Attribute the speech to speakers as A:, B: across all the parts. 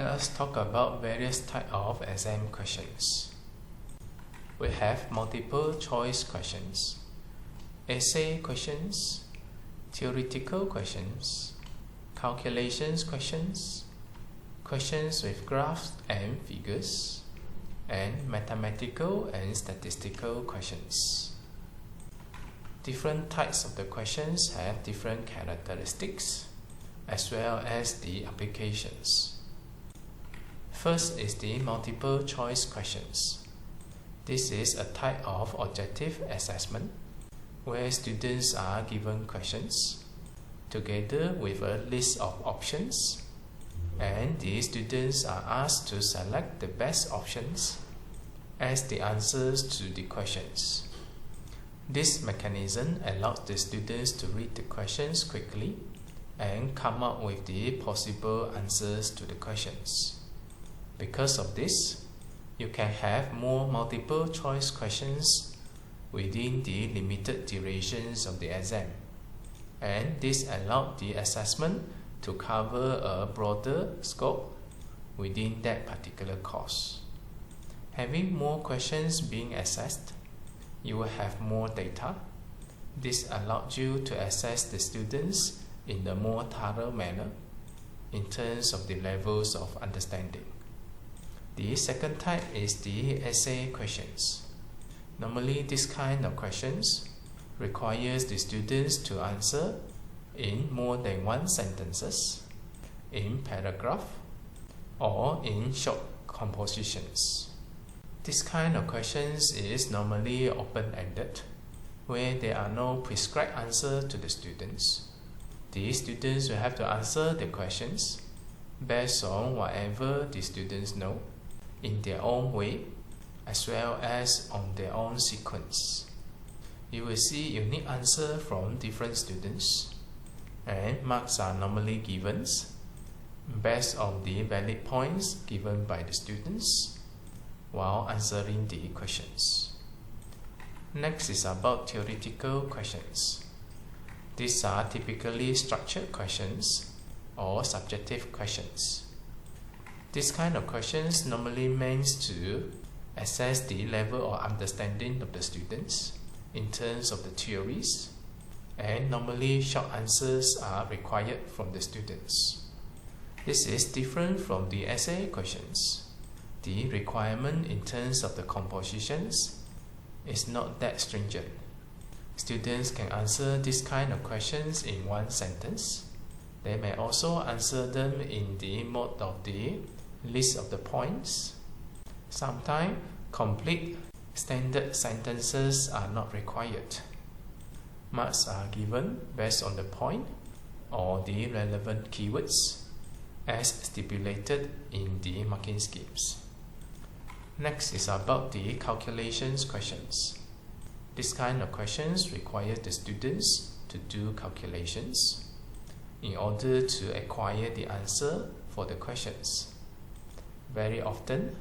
A: Let us talk about various types of exam questions. We have multiple choice questions, essay questions, theoretical questions, calculations questions, questions with graphs and figures, and mathematical and statistical questions. Different types of the questions have different characteristics as well as the applications. First is the multiple choice questions. This is a type of objective assessment where students are given questions together with a list of options, and the students are asked to select the best options as the answers to the questions. This mechanism allows the students to read the questions quickly and come up with the possible answers to the questions. Because of this, you can have more multiple choice questions within the limited durations of the exam, and this allows the assessment to cover a broader scope within that particular course. Having more questions being assessed, you will have more data. This allows you to assess the students in a more thorough manner in terms of the levels of understanding. The second type is the essay questions. Normally, this kind of questions requires the students to answer in more than one sentences, in paragraph, or in short compositions. This kind of questions is normally open-ended, where there are no prescribed answers to the students. The students will have to answer the questions based on whatever the students know in their own way, as well as on their own sequence. You will see unique answers from different students, and marks are normally given based on the valid points given by the students while answering the questions. Next is about theoretical questions. These are typically structured questions or subjective questions. This kind of questions normally means to assess the level of understanding of the students in terms of the theories, and normally short answers are required from the students. This is different from the essay questions. The requirement in terms of the compositions is not that stringent. Students can answer this kind of questions in one sentence. They may also answer them in the mode of the list of the points. Sometimes complete standard sentences are not required. Marks are given based on the point or the relevant keywords as stipulated in the marking schemes. Next is about the calculations questions. This kind of questions require the students to do calculations in order to acquire the answer for the questions. Very often,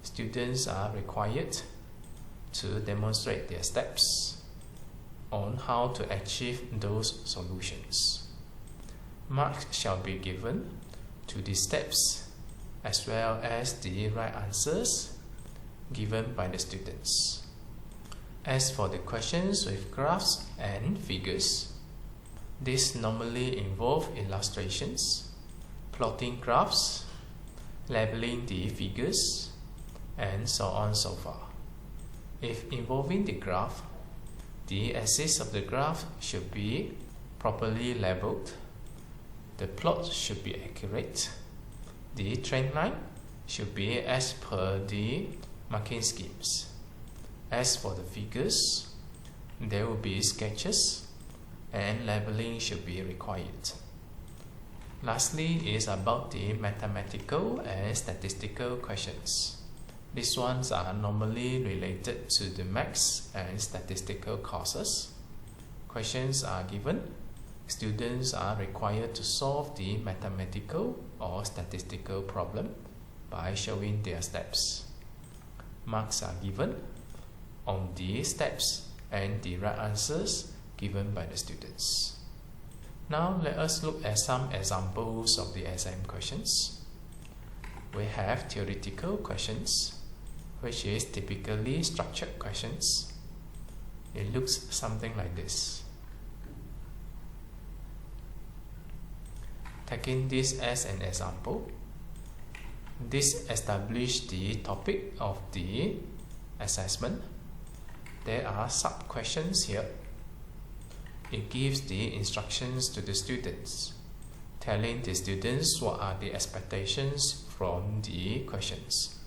A: students are required to demonstrate their steps on how to achieve those solutions. Marks shall be given to the steps as well as the right answers given by the students. As for the questions with graphs and figures, these normally involve illustrations, plotting graphs, labeling the figures, and so on so far. If involving the graph, the axis of the graph should be properly labeled, the plot should be accurate, the trend line should be as per the marking schemes. As for the figures, there will be sketches and labeling should be required. Lastly is about the mathematical and statistical questions. These ones are normally related to the maths and statistical courses. Questions are given. Students are required to solve the mathematical or statistical problem by showing their steps. Marks are given on the steps and the right answers given by the students. Now let us look at some examples of the exam questions. we have theoretical questions, which is typically structured questions. It looks something like this. Taking this as an example, this establishes the topic of the assessment. There are sub-questions here. It gives the instructions to the students, telling the students what are the expectations from the questions.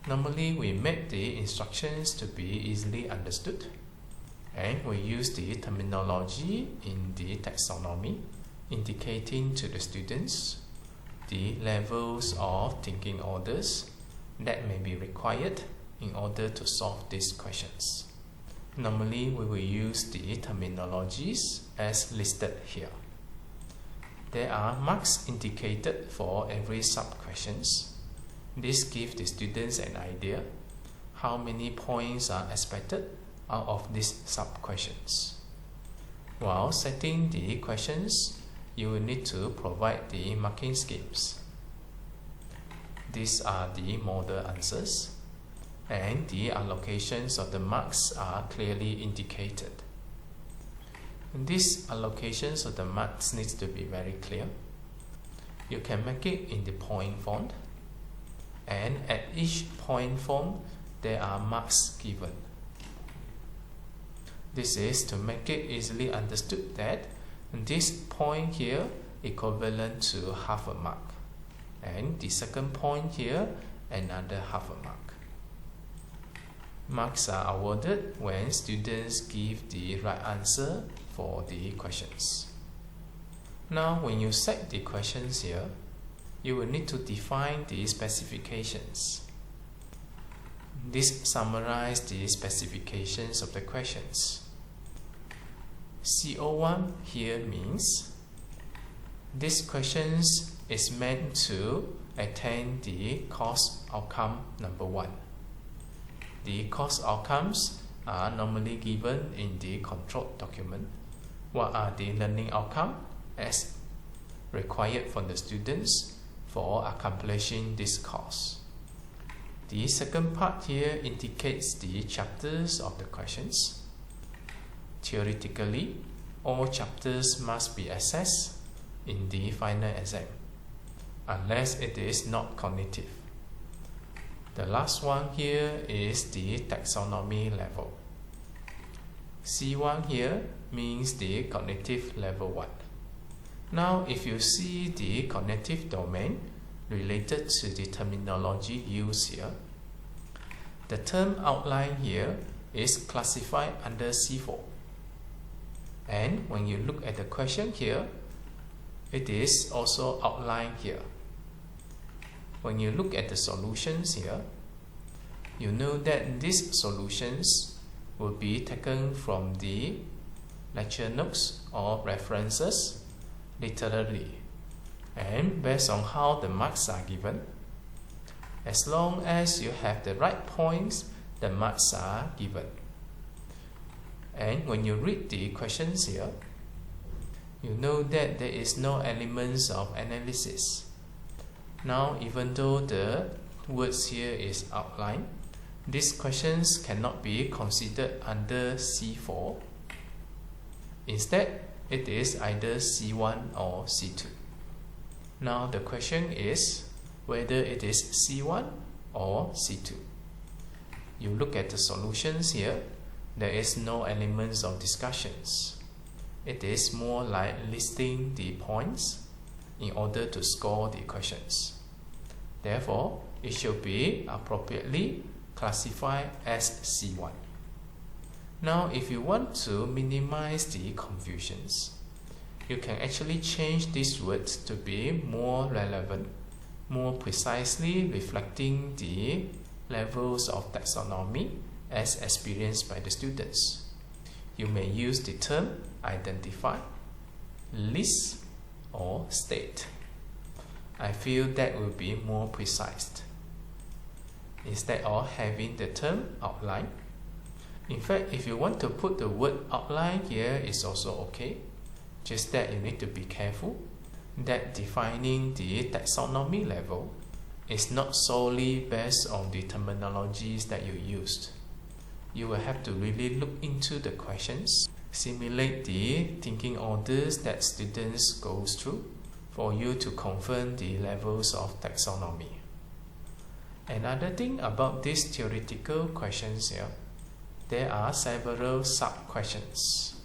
A: Normally, we make the instructions to be easily understood, and we use the terminology in the taxonomy, indicating to the students the levels of thinking orders that may be required in order to solve these questions. Normally, we will use the terminologies as listed here. There are marks indicated for every sub-questions. This gives the students an idea how many points are expected out of these sub-questions. While setting the questions, you will need to provide the marking schemes. These are the model answers, and the allocations of the marks are clearly indicated. These allocations of the marks needs to be very clear. You can make it in the point form, and at each point form there are marks given. This is to make it easily understood that this point here equivalent to half a mark, and the second point here another half a mark. Marks are awarded when students give the right answer for the questions. Now, when you set the questions here, you will need to define the specifications. This summarizes the specifications of the questions. CO1 here means this questions is meant to attain the course outcome number 1. The course outcomes are normally given in the control document. What are the learning outcomes as required from the students for accomplishing this course? The second part here indicates the chapters of the questions. Theoretically, all chapters must be assessed in the final exam, unless it is not cognitive. The last one here is the taxonomy level. C1 here means the cognitive level 1. Now, if you see the cognitive domain related to the terminology used here, the term outline here is classified under C4. And when you look at the question here, it is also outlined here. When you look at the solutions here, you know that these solutions will be taken from the lecture notes or references literally, and based on how the marks are given. As long as you have the right points, the marks are given. And when you read the questions here, you know that there is no elements of analysis. Now, even though the words here is outlined, these questions cannot be considered under C4. Instead, it is either C1 or C2. Now, the question is whether it is C1 or C2. You look at the solutions here, there is no elements of discussions. It is more like listing the points in order to score the questions. Therefore, it should be appropriately classified as C1. Now, if you want to minimize the confusions, you can actually change these words to be more relevant, more precisely reflecting the levels of taxonomy as experienced by the students. You may use the term identify, list, or state. I feel that will be more precise instead of having the term outline. In fact, if you want to put the word outline here, is also okay. Just that you need to be careful that defining the taxonomy level is not solely based on the terminologies that you used. You will have to really look into the questions, simulate the thinking orders that students go through for you to confirm the levels of taxonomy. Another thing about these theoretical questions here, there are several sub-questions.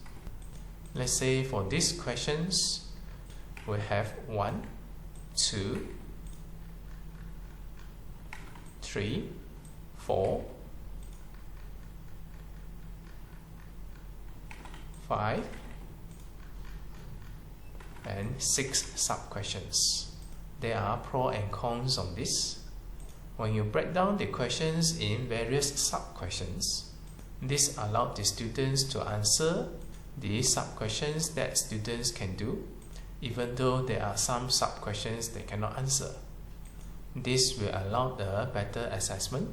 A: Let's say for these questions, we have 1, 2, 3, 4, 5, and 6 sub-questions. There are pros and cons on this. When you break down the questions in various sub-questions, this allows the students to answer the sub-questions that students can do, even though there are some sub-questions they cannot answer. This will allow a better assessment,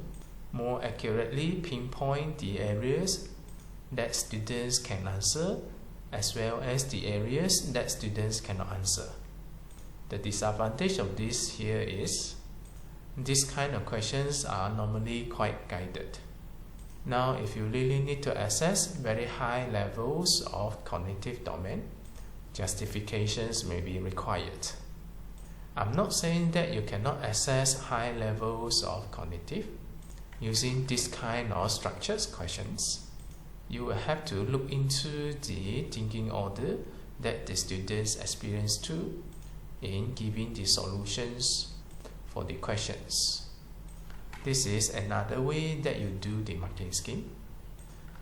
A: more accurately pinpoint the areas that students can answer, as well as the areas that students cannot answer. The disadvantage of this here is, these kind of questions are normally quite guided. Now, if you really need to assess very high levels of cognitive domain, justifications may be required. I'm not saying that you cannot assess high levels of cognitive using this kind of structured questions. You will have to look into the thinking order that the students experience too in giving the solutions for the questions. This is another way that you do the marking scheme.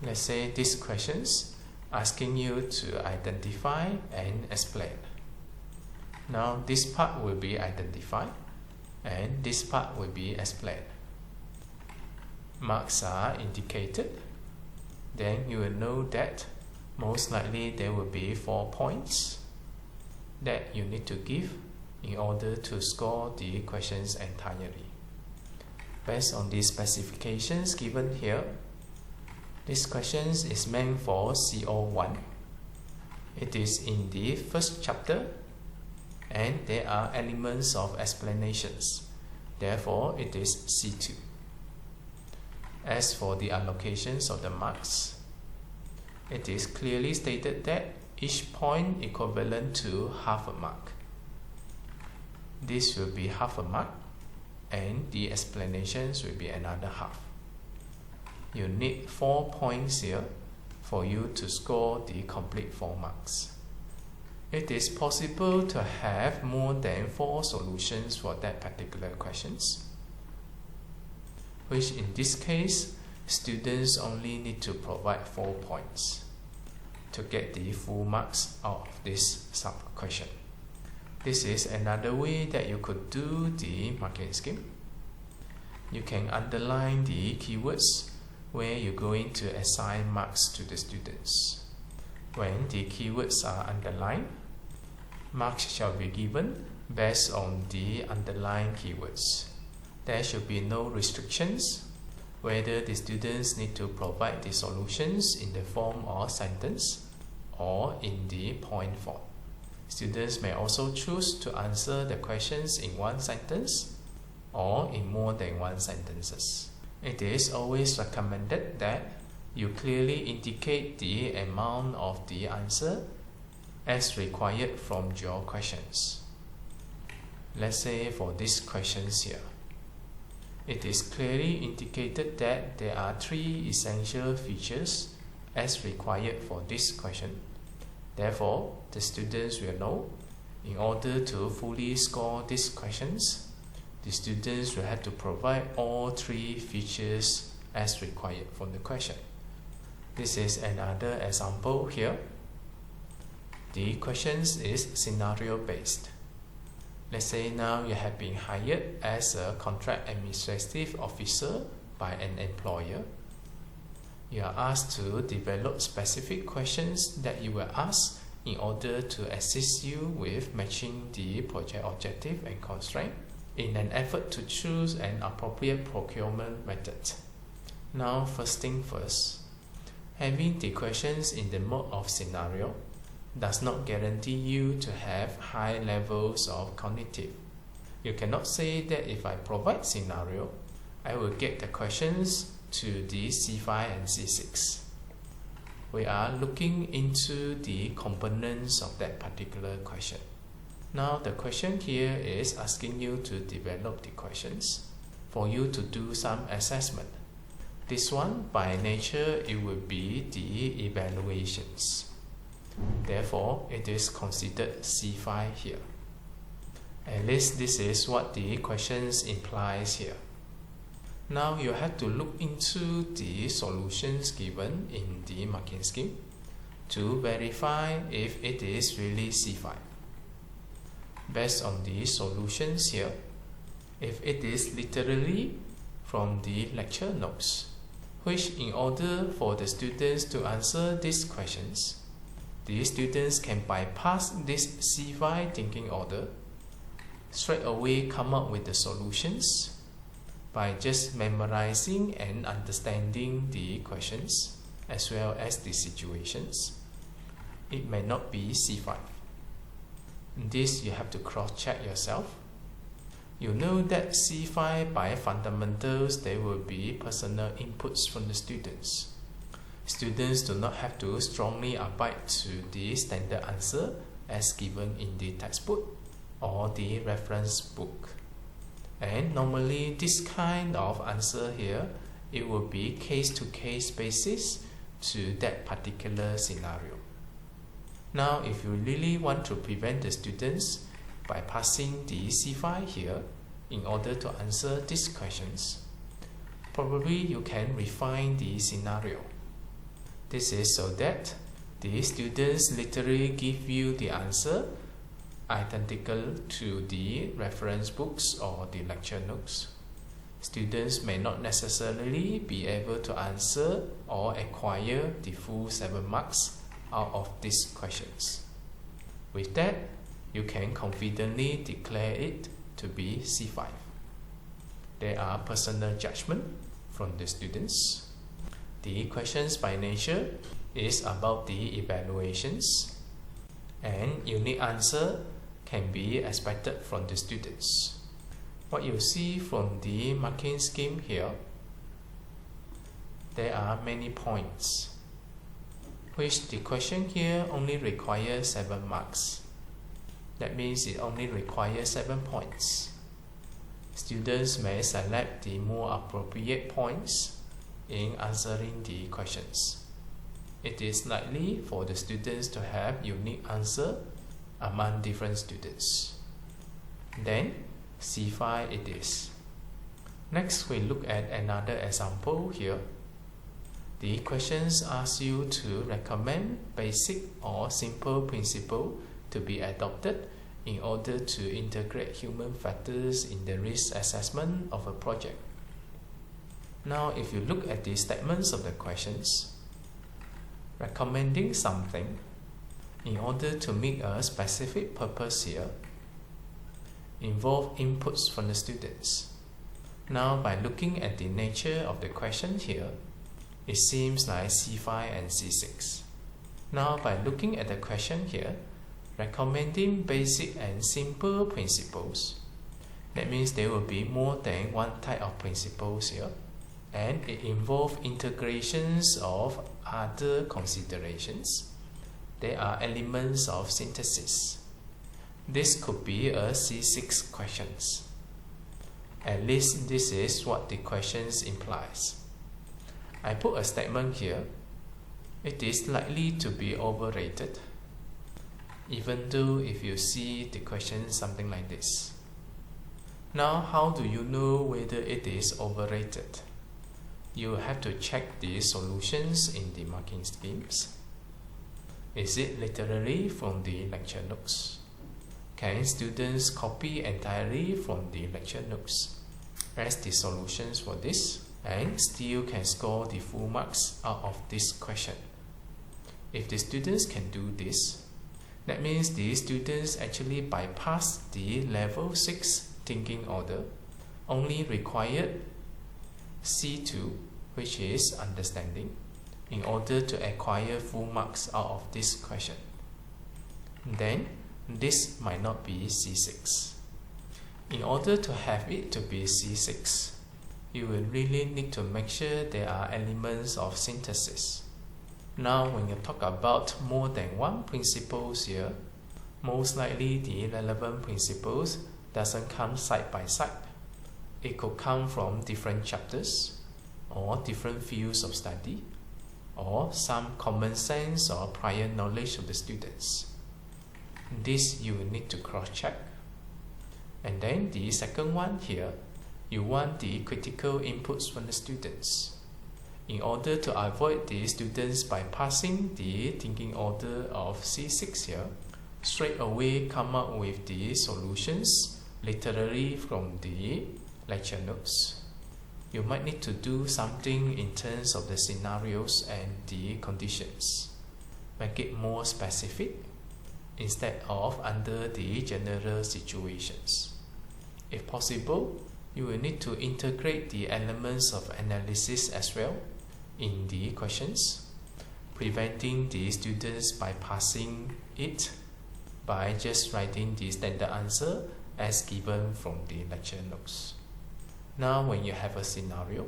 A: Let's say these questions asking you to identify and explain. Now this part will be identified and this part will be explained. Marks are indicated. Then you will know that most likely there will be 4 points that you need to give in order to score the questions entirely. Based on the specifications given here, this question is meant for CO1. It is in the first chapter and there are elements of explanations. Therefore, it is C2. As for the allocations of the marks, it is clearly stated that each point equivalent to half a mark. This will be half a mark and the explanations will be another half. You need 4 points here for you to score the complete 4 marks. It is possible to have more than 4 solutions for that particular questions, which in this case, students only need to provide 4 points to get the full marks out of this sub-question. This is another way that you could do the marking scheme. You can underline the keywords where you're going to assign marks to the students. When the keywords are underlined, marks shall be given based on the underlined keywords. There should be no restrictions whether the students need to provide the solutions in the form of sentence or in the point form. Students may also choose to answer the questions in 1 sentence or in more than 1 sentences. It is always recommended that you clearly indicate the amount of the answer as required from your questions. Let's say for these questions here, it is clearly indicated that there are 3 essential features as required for this question. Therefore, the students will know, in order to fully score these questions, the students will have to provide all 3 features as required from the question. This is another example here. The questions is scenario based. Let's say now you have been hired as a contract administrative officer by an employer. You are asked to develop specific questions that you will ask in order to assist you with matching the project objective and constraint in an effort to choose an appropriate procurement method. Now, first thing first, having the questions in the mode of scenario does not guarantee you to have high levels of cognitive. You cannot say that if I provide scenario, I will get the questions to the C5 and C6. We are looking into the components of that particular question. Now the question here is asking you to develop the questions for you to do some assessment. This one, by nature, it will be the evaluations. Therefore, it is considered C5 here. At least this is what the questions implies here. Now you have to look into the solutions given in the marking scheme to verify if it is really C5. Based on the solutions here, if it is literally from the lecture notes, which in order for the students to answer these questions, the students can bypass this C5 thinking order, straight away come up with the solutions by just memorizing and understanding the questions as well as the situations. It may not be C5. This you have to cross-check yourself. You know that C5 by fundamentals, there will be personal inputs from the students. Students do not have to strongly abide to the standard answer as given in the textbook or the reference book. And normally this kind of answer here, it will be case-to-case basis to that particular scenario. Now if you really want to prevent the students by passing the C5 here in order to answer these questions, probably you can refine the scenario. This is so that the students literally give you the answer identical to the reference books or the lecture notes. Students may not necessarily be able to answer or acquire the full 7 marks out of these questions. With that, you can confidently declare it to be C5. There are personal judgment from the students. The questions by nature is about the evaluations, and unique answer can be expected from the students. What you see from the marking scheme here, there are many points, which the question here only requires 7 marks. That means it only requires 7 points. Students may select the more appropriate points in answering the questions. It is likely for the students to have unique answer among different students. Then C5 it is. Next we look at another example here. The questions ask you to recommend basic or simple principle to be adopted in order to integrate human factors in the risk assessment of a project. Now if you look at the statements of the questions, recommending something in order to meet a specific purpose here involve inputs from the students. Now by looking at the nature of the question here, it seems like C5 and C6. Now by looking at the question here, recommending basic and simple principles, that means there will be more than one type of principles here, and it involves integrations of other considerations. There are elements of synthesis. This could be a C6 questions. At least this is what the questions implies. I put a statement here. It is likely to be overrated, even though if you see the question something like this. Now how do you know whether it is overrated? You have to check the solutions in the marking schemes. Is it literally from the lecture notes? Can students copy entirely from the lecture notes as the solutions for this and still can score the full marks out of this question? If the students can do this, that means the students actually bypass the level 6 thinking order, only required C2, which is understanding, in order to acquire full marks out of this question. Then this might not be C6. In order to have it to be C6, you will really need to make sure there are elements of synthesis. Now, when you talk about more than one principles here, most likely the relevant principles doesn't come side by side. It could come from different chapters or different fields of study or some common sense or prior knowledge of the students. This you will need to cross-check. And then the second one here, you want the critical inputs from the students. In order to avoid the students bypassing the thinking order of C6 here, straight away come up with the solutions literally from the lecture notes. You might need to do something in terms of the scenarios and the conditions. Make it more specific instead of under the general situations. If possible, you will need to integrate the elements of analysis as well in the questions, preventing the students bypassing it by just writing the standard answer as given from the lecture notes. Now, when you have a scenario,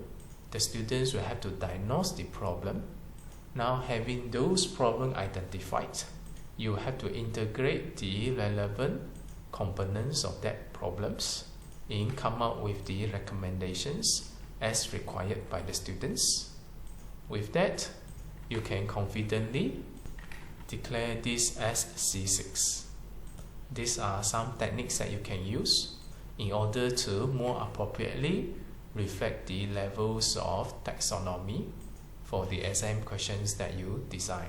A: the students will have to diagnose the problem. Now, having those problems identified, you have to integrate the relevant components of that problems and come up with the recommendations as required by the students. With that, you can confidently declare this as C6. These are some techniques that you can use in order to more appropriately reflect the levels of taxonomy for the exam questions that you design.